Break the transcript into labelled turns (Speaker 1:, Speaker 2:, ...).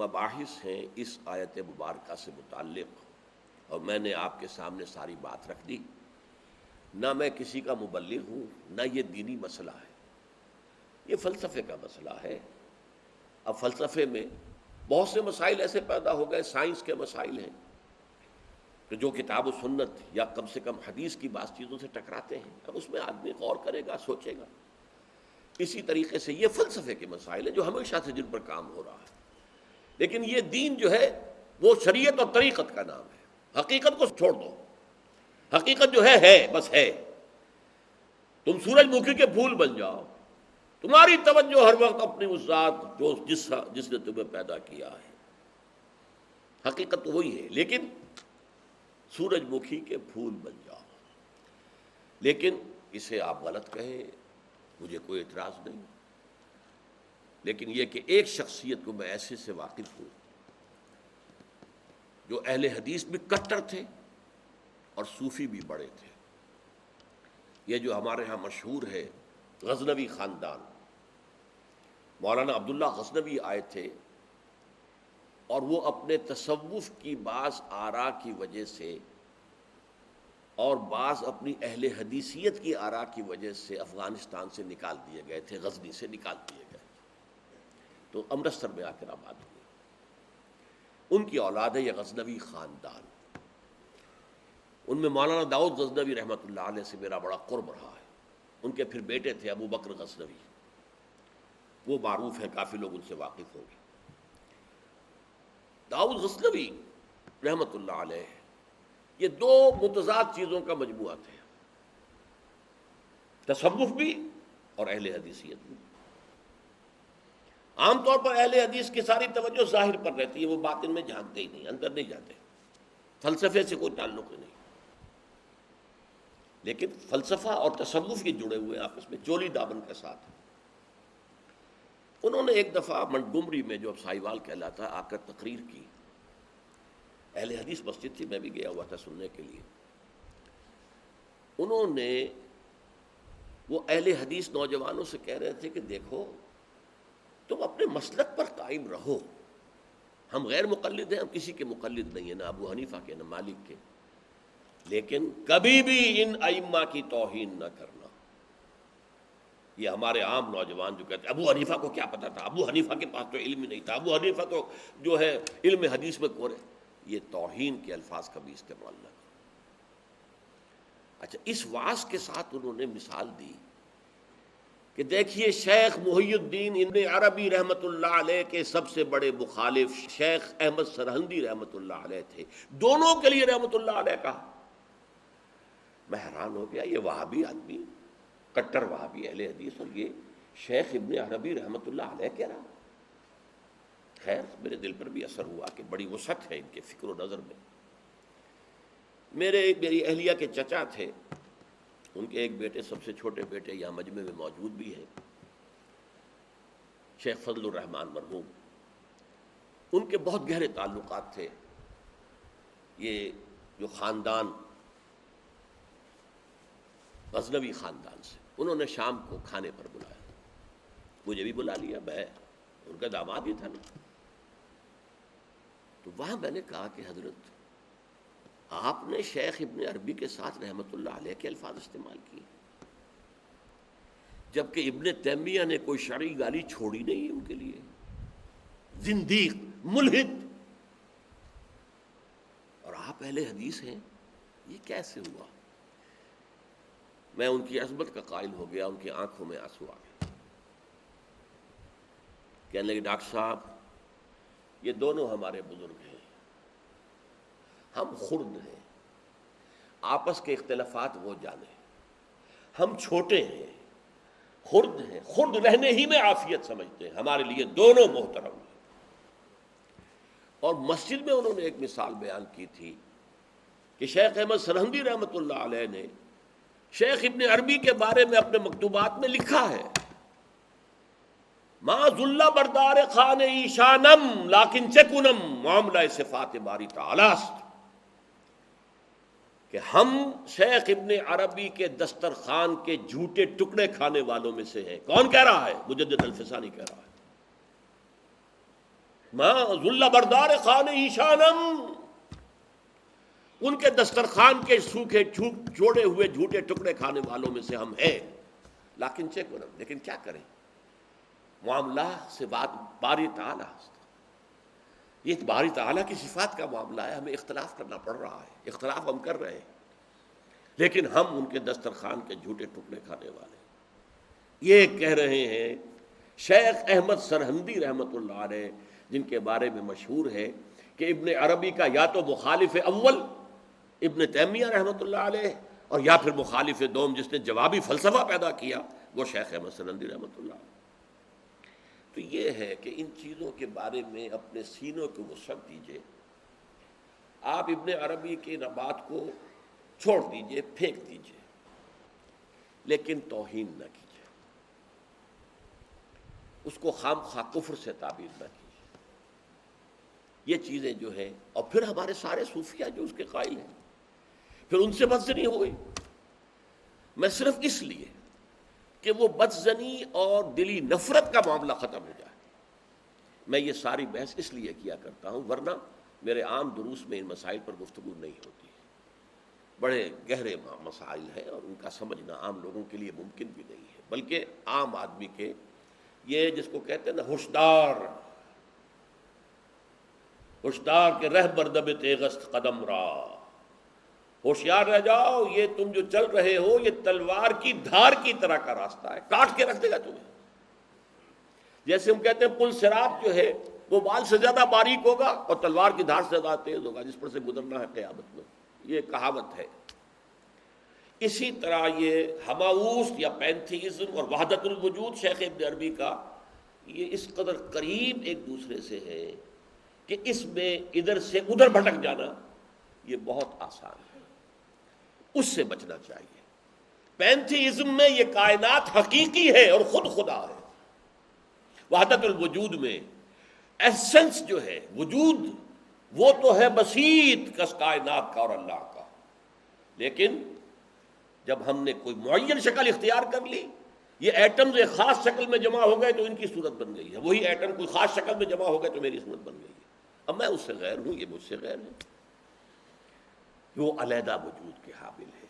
Speaker 1: مباحث ہیں اس آیت مبارکہ سے متعلق، اور میں نے آپ کے سامنے ساری بات رکھ دی۔ نہ میں کسی کا مبلغ ہوں، نہ یہ دینی مسئلہ ہے، یہ فلسفے کا مسئلہ ہے۔ اب فلسفے میں بہت سے مسائل ایسے پیدا ہو گئے، سائنس کے مسائل ہیں کہ جو کتاب و سنت یا کم سے کم حدیث کی بعض چیزوں سے ٹکراتے ہیں۔ اب اس میں آدمی غور کرے گا، سوچے گا۔ اسی طریقے سے یہ فلسفے کے مسائل ہیں جو ہمیشہ سے جن پر کام ہو رہا ہے، لیکن یہ دین جو ہے وہ شریعت اور طریقت کا نام ہے۔ حقیقت کو چھوڑ دو، حقیقت جو ہے بس ہے۔ تم سورج مکھی کے پھول بن جاؤ، تمہاری توجہ ہر وقت اپنی اس ذات جو جس نے تمہیں پیدا کیا ہے، حقیقت تو وہی ہے، لیکن سورج مکھی کے پھول بن جاؤ۔ لیکن اسے آپ غلط کہیں، مجھے کوئی اعتراض نہیں، لیکن یہ کہ ایک شخصیت کو میں ایسے سے واقف ہوں جو اہل حدیث بھی کٹر تھے اور صوفی بھی بڑے تھے۔ یہ جو ہمارے ہاں مشہور ہے غزنوی خاندان، مولانا عبداللہ غزنوی آئے تھے، اور وہ اپنے تصوف کی بعض آراء کی وجہ سے اور بعض اپنی اہل حدیثیت کی آراء کی وجہ سے افغانستان سے نکال دیے گئے تھے، غزنی سے نکال دیے گئے، تو امرتسر میں آ کر آباد ہوئے۔ ان کی اولاد ہے یہ غزنوی خاندان۔ ان میں مولانا داؤد غزنوی رحمۃ اللہ علیہ سے میرا بڑا قرب رہا ہے۔ ان کے پھر بیٹے تھے ابو بکر غزنوی، وہ معروف ہے، کافی لوگ ان سے واقف ہوں گے۔ داؤد غزنوی رحمۃ اللہ علیہ یہ دو متضاد چیزوں کا مجموعہ تھے، تصوف بھی اور اہل حدیثیت بھی۔ عام طور پر اہل حدیث کی ساری توجہ ظاہر پر رہتی ہے، وہ باطن میں جھانکتے ہی نہیں، اندر نہیں جاتے، فلسفے سے کوئی تعلق نہیں۔ لیکن فلسفہ اور تصوف یہ جڑے ہوئے آپس میں چولی دامن کے ساتھ۔ انہوں نے ایک دفعہ منٹگمری میں، جو اب سائیوال کہلاتا ہے، آ کر تقریر کی۔ اہل حدیث مسجد تھی، میں بھی گیا ہوا تھا سننے کے لیے۔ انہوں نے وہ اہل حدیث نوجوانوں سے کہہ رہے تھے کہ دیکھو تم اپنے مسلک پر قائم رہو، ہم غیر مقلد ہیں، ہم کسی کے مقلد نہیں ہیں، نہ ابو حنیفہ کے نہ مالک کے، لیکن کبھی بھی ان ائمہ کی توہین نہ کرنا۔ یہ ہمارے عام نوجوان جو کہتے ہیں ابو حنیفہ کو کیا پتا تھا، ابو حنیفہ کے پاس تو علم ہی نہیں تھا، ابو حنیفہ تو جو ہے علم حدیث میں کورے، یہ توہین کے الفاظ کبھی استعمال نہ کرو۔ اچھا، اس وعظ کے ساتھ انہوں نے مثال دی کہ دیکھیے شیخ محی الدین ابن عربی رحمۃ اللہ علیہ کے سب سے بڑے مخالف شیخ احمد سرہندی رحمۃ اللہ علیہ تھے، دونوں کے لیے رحمۃ اللہ علیہ کہا۔ میں حیران ہو گیا، یہ وہابی آدمی، کٹر وہابی اہل حدیث، اور یہ شیخ ابن عربی رحمۃ اللہ علیہ کہہ رہا۔ خیر میرے دل پر بھی اثر ہوا کہ بڑی وسعت ہے ان کے فکر و نظر میں۔ میری اہلیہ کے چچا تھے، ان کے ایک بیٹے، سب سے چھوٹے بیٹے یہاں مجمع میں موجود بھی ہیں، شیخ فضل الرحمان مرحوم۔ ان کے بہت گہرے تعلقات تھے یہ جو خاندان غزنوی خاندان سے۔ انہوں نے شام کو کھانے پر بلایا، مجھے بھی بلا لیا، میں ان کا داماد ہی تھا نا۔ تو وہاں میں نے کہا کہ حضرت آپ نے شیخ ابن عربی کے ساتھ رحمۃ اللہ علیہ کے الفاظ استعمال کیے، جبکہ ابن تیمیہ نے کوئی شرعی گالی چھوڑی نہیں ان کے لیے۔ زندیق، ملحد، اور آپ اہل حدیث ہیں، یہ کیسے ہوا؟ میں ان کی عظمت کا قائل ہو گیا، ان کی آنکھوں میں آنسو آ گئے۔ کہنے لگے ڈاکٹر صاحب یہ دونوں ہمارے بزرگ ہیں، ہم خرد ہیں، آپس کے اختلافات وہ جانے، ہم چھوٹے ہیں، خرد ہیں، خرد رہنے ہی میں عافیت سمجھتے ہیں، ہمارے لیے دونوں محترم ہیں۔ اور مسجد میں انہوں نے ایک مثال بیان کی تھی کہ شیخ احمد سرہندی رحمۃ اللہ علیہ نے شیخ ابن عربی کے بارے میں اپنے مکتوبات میں لکھا ہے، ما ذل بردار خان ایشانم لیکن چکنم معاملہ صفات باری تعالی است، کہ ہم شیخ ابن عربی کے دسترخوان کے جھوٹے ٹکڑے کھانے والوں میں سے ہیں۔ کون کہہ رہا ہے؟ مجدد الفسانی کہہ رہا ہے۔ ماں ذل بردار خان ایشانم، ان کے دسترخوان کے سوکھے چھوڑے ہوئے جھوٹے ٹکڑے کھانے والوں میں سے ہم ہیں، لیکن کیا کریں، معاملہ سے بات باری تعالیٰ، یہ باری تعالیٰ کی صفات کا معاملہ ہے، ہمیں اختلاف کرنا پڑ رہا ہے، اختلاف ہم کر رہے ہیں، لیکن ہم ان کے دسترخوان کے جھوٹے ٹکڑے کھانے والے ہیں۔ یہ کہہ رہے ہیں شیخ احمد سرہندی رحمۃ اللہ علیہ، جن کے بارے میں مشہور ہے کہ ابن عربی کا یا تو مخالف اول ابن تیمیہ رحمۃ اللہ علیہ، اور یا پھر مخالف دوم جس نے جوابی فلسفہ پیدا کیا وہ شیخ احمد سرہندی رحمۃ اللہ علیہ۔ تو یہ ہے کہ ان چیزوں کے بارے میں اپنے سینوں کو وسعت دیجیے، آپ ابن عربی کی بات کو چھوڑ دیجیے، پھینک دیجیے، لیکن توہین نہ کیجیے، اس کو خام خواہ کفر سے تعبیر نہ کیجیے۔ یہ چیزیں جو ہیں، اور پھر ہمارے سارے صوفیہ جو اس کے قائل ہیں، پھر ان سے بدزنی ہو گئی، میں صرف اس لیے کہ وہ بدزنی اور دلی نفرت کا معاملہ ختم ہو جائے، میں یہ ساری بحث اس لیے کیا کرتا ہوں، ورنہ میرے عام دروس میں ان مسائل پر گفتگو نہیں ہوتی ہے، بڑے گہرے مسائل ہیں اور ان کا سمجھنا عام لوگوں کے لیے ممکن بھی نہیں ہے، بلکہ عام آدمی کے یہ جس کو کہتے ہیں نا ہوشدار کے رہ بردب تیغست قدم را، ہوشیار رہ جاؤ، یہ تم جو چل رہے ہو یہ تلوار کی دھار کی طرح کا راستہ ہے، کاٹ کے رکھ دے گا تمہیں۔ جیسے ہم کہتے ہیں پل صراط جو ہے وہ بال سے زیادہ باریک ہوگا اور تلوار کی دھار سے زیادہ تیز ہوگا، جس پر سے گزرنا ہے قیامت میں، یہ کہاوت ہے۔ اسی طرح یہ ہماؤس یا پینتھیزم اور وحدت الوجود شیخ ابن عربی کا، یہ اس قدر قریب ایک دوسرے سے ہے کہ اس میں ادھر سے ادھر بھٹک جانا یہ بہت آسان ہے، اس سے بچنا چاہیے۔ پینتھیزم میں یہ کائنات حقیقی ہے اور خود خدا ہے، وحدت الوجود میں ایسنس جو ہے وجود وہ تو ہے بسیط کس کائنات کا اور اللہ کا، لیکن جب ہم نے کوئی معین شکل اختیار کر لی، یہ ایٹمز ایک خاص شکل میں جمع ہو گئے تو ان کی صورت بن گئی ہے، وہی ایٹم کوئی خاص شکل میں جمع ہو گئے تو میری صورت بن گئی ہے، اب میں اس سے غیر ہوں، یہ مجھ سے غیر ہے، وہ علیحدہ وجود کے حامل ہے۔